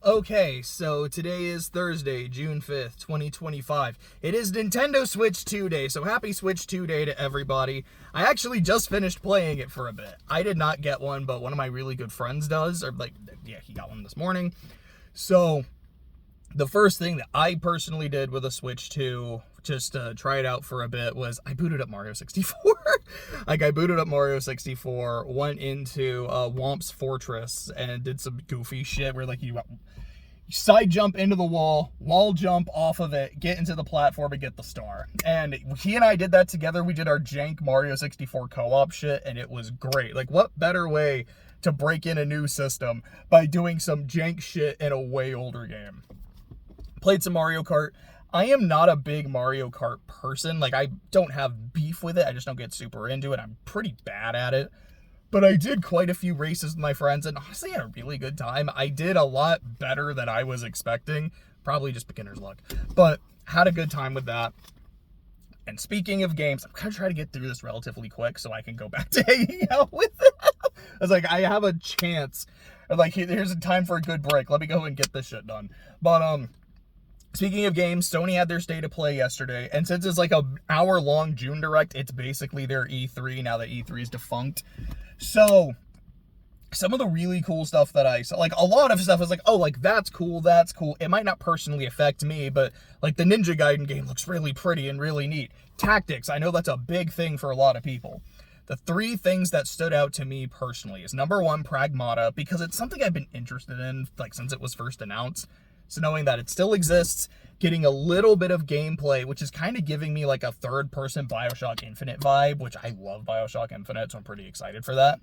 Okay, so today is Thursday, June 5th, 2025. It is Nintendo Switch 2 Day, so happy Switch 2 Day to everybody. I actually just finished playing it for a bit. I did not get one, but one of my really good friends does, he got one this morning. So, the first thing that I personally did with a Switch 2, just to try it out for a bit, was I booted up Mario 64. I booted up Mario 64, went into Whomp's Fortress, and did some goofy shit where, you side jump into the wall jump off of it, get into the platform, and get the star. And he and I did that together. We did our jank Mario 64 co-op shit, and it was great. What better way to break in a new system by doing some jank shit in a way older game? Played some Mario Kart. I am not a big Mario Kart person. I don't have beef with it. I just don't get super into it. I'm pretty bad at it. But I did quite a few races with my friends, and honestly had a really good time. I did a lot better than I was expecting. Probably just beginner's luck. But had a good time with that. And speaking of games, I'm going to try to get through this relatively quick so I can go back to hanging out with it. I was I have a chance. Here's a time for a good break. Let me go and get this shit done. But, speaking of games, Sony had their State of Play yesterday, and since it's a hour-long June Direct, it's basically their E3, now that E3 is defunct. So, some of the really cool stuff that I saw, a lot of stuff is that's cool. It might not personally affect me, but, the Ninja Gaiden game looks really pretty and really neat. Tactics, I know that's a big thing for a lot of people. The three things that stood out to me personally is, number one, Pragmata, because it's something I've been interested in, since it was first announced. So knowing that it still exists, getting a little bit of gameplay, which is kind of giving me a third-person BioShock Infinite vibe, which I love BioShock Infinite, so I'm pretty excited for that.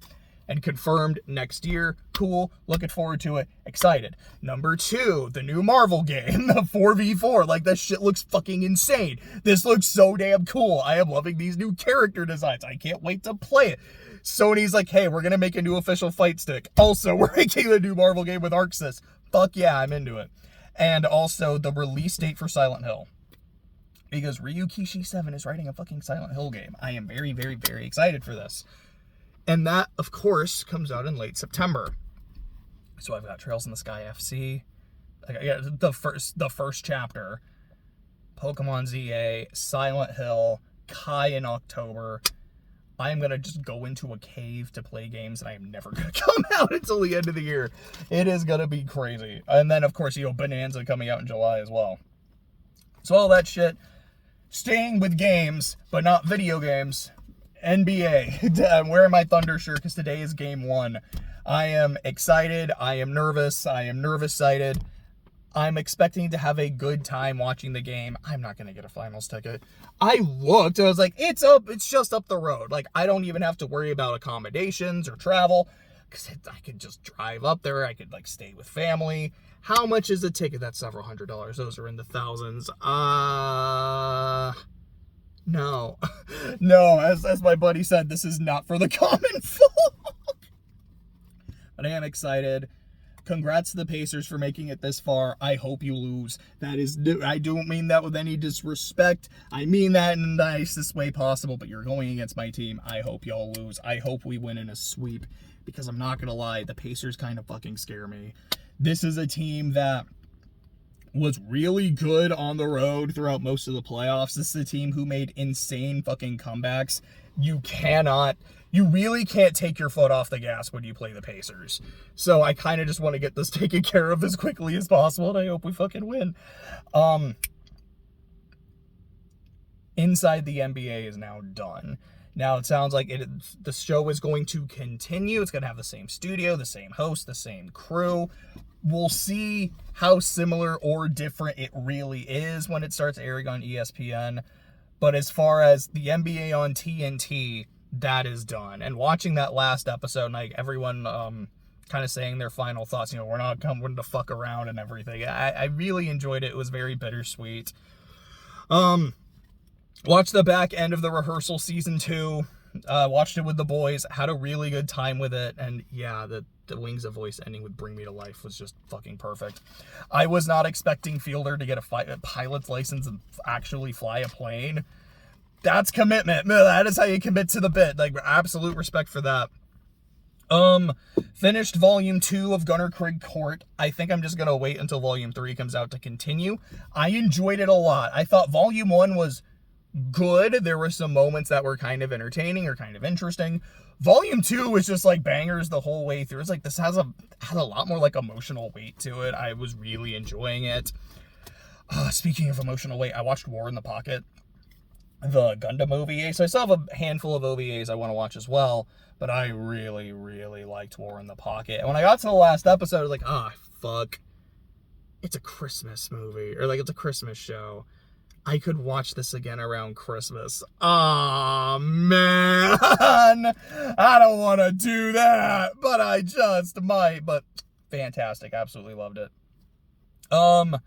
And confirmed next year. Cool. Looking forward to it. Excited. Number two, the new Marvel game, the 4v4. That shit looks fucking insane. This looks so damn cool. I am loving these new character designs. I can't wait to play it. Sony's hey, we're going to make a new official fight stick. Also, we're making a new Marvel game with ArcSys. Fuck yeah, I'm into it. And also the release date for Silent Hill. Because Ryukishi 7 is writing a fucking Silent Hill game. I am very, very, very excited for this. And that, of course, comes out in late September. So I've got Trails in the Sky FC. The first chapter. Pokemon ZA, Silent Hill, Kai in October. I am going to just go into a cave to play games, and I am never going to come out until the end of the year. It is going to be crazy. And then, of course, Bonanza coming out in July as well. So all that shit. Staying with games, but not video games. NBA. I'm wearing my Thunder shirt because today is game 1. I am excited. I am nervous. I am nervous-sighted. I'm expecting to have a good time watching the game. I'm not going to get a finals ticket. I looked, I was it's just up the road. I don't even have to worry about accommodations or travel, because I could just drive up there. I could, stay with family. How much is a ticket? That's several $100s. Those are in the thousands. No. No, as my buddy said, this is not for the common folk. But I am excited. Congrats to the Pacers for making it this far. I hope you lose. I don't mean that with any disrespect. I mean that in the nicest way possible, but you're going against my team. I hope y'all lose. I hope we win in a sweep, because I'm not going to lie, the Pacers kind of fucking scare me. This is a team that was really good on the road throughout most of the playoffs. This is a team who made insane fucking comebacks. You really can't take your foot off the gas when you play the Pacers. So I kind of just want to get this taken care of as quickly as possible, and I hope we fucking win. Inside the NBA is now done. Now it sounds like the show is going to continue. It's going to have the same studio, the same host, the same crew. We'll see how similar or different it really is when it starts airing on ESPN. But as far as the NBA on TNT, that is done. And watching that last episode, everyone kind of saying their final thoughts, we're not coming to fuck around and everything. I really enjoyed it. It was very bittersweet. Watched the back end of the rehearsal season 2. Watched it with the boys. Had a really good time with it. And yeah, the Wings of Voice ending with Bring Me to Life was just fucking perfect. I was not expecting Fielder to get a pilot's license and actually fly a plane. That's commitment. That is how you commit to the bit. Absolute respect for that. Finished volume 2 of Gunner Craig Court. I think I'm just gonna wait until volume 3 comes out to continue. I enjoyed it a lot. I thought volume 1 was good. There were some moments that were kind of entertaining or kind of interesting. Volume 2 was just like bangers the whole way through. It's like this has a lot more like emotional weight to it. I was really enjoying it. Speaking of emotional weight, I watched War in the Pocket, the Gundam OVA. So I still have a handful of OVAs I want to watch as well, but I really, really liked War in the Pocket. And when I got to the last episode, I was like, fuck. It's a Christmas movie, or like it's a Christmas show. I could watch this again around Christmas. Aw, man. I don't want to do that, but I just might. But fantastic. Absolutely loved it. In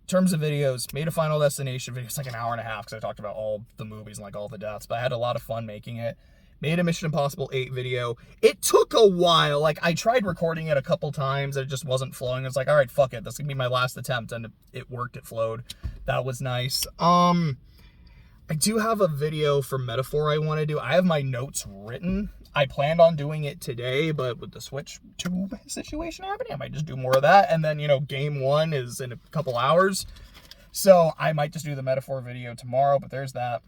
terms of videos, made a Final Destination video. It's like an hour and a half because I talked about all the movies and like all the deaths, but I had a lot of fun making it. Made a Mission Impossible 8 video. It took a while. Like, I tried recording it a couple times. And it just wasn't flowing. It's like, all right, fuck it. This is going to be my last attempt. And it worked. It flowed. That was nice. I do have a video for Metaphor I want to do. I have my notes written. I planned on doing it today, but with the Switch tube situation happening, I might just do more of that. And then, game 1 is in a couple hours. So I might just do the Metaphor video tomorrow, but there's that.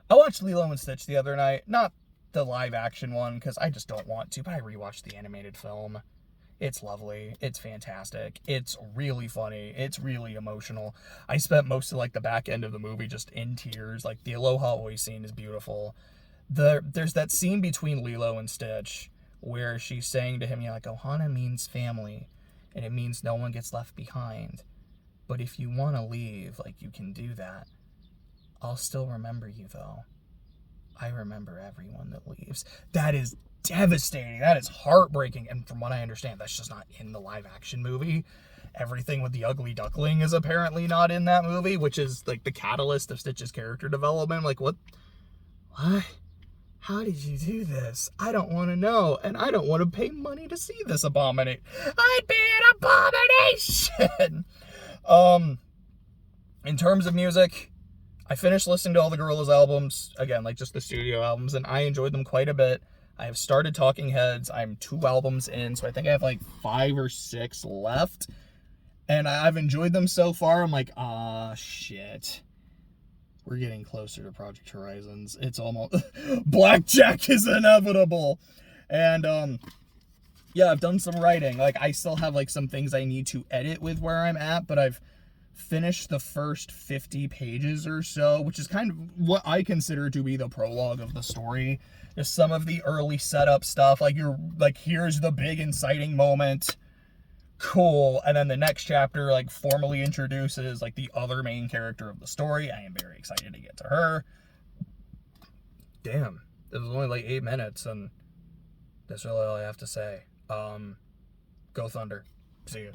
I watched Lilo and Stitch the other night. Not the live action one, because I just don't want to, but I rewatched the animated film. It's lovely. It's fantastic. It's really funny. It's really emotional. I spent most of like the back end of the movie just in tears. Like the Aloha Oi scene is beautiful. There's that scene between Lilo and Stitch where she's saying to him, like, Ohana means family, and it means no one gets left behind. But if you want to leave, like, you can do that. I'll still remember you, though. I remember everyone that leaves. That is devastating. That is heartbreaking. And from what I understand, that's just not in the live-action movie. Everything with the ugly duckling is apparently not in that movie, which is, like, the catalyst of Stitch's character development. Like, what? How did you do this? I don't want to know, and I don't want to pay money to see this abomination. I'd be an abomination! In terms of music, I finished listening to all the Gorillaz albums, again, like just the studio albums, and I enjoyed them quite a bit. I have started Talking Heads. I'm 2 albums in, so I think I have like 5 or 6 left. And I've enjoyed them so far. I'm like, shit. We're getting closer to Project Horizons. It's almost... Blackjack is inevitable! And, yeah, I've done some writing. Like, I still have like some things I need to edit with where I'm at, but I've finished the first 50 pages or so, which is kind of what I consider to be the prologue of the story. Just some of the early setup stuff, like here's the big inciting moment, cool, and then the next chapter like formally introduces like the other main character of the story. I am very excited to get to her. Damn, it was only like 8 minutes, and that's really all I have to say. Go Thunder. See ya.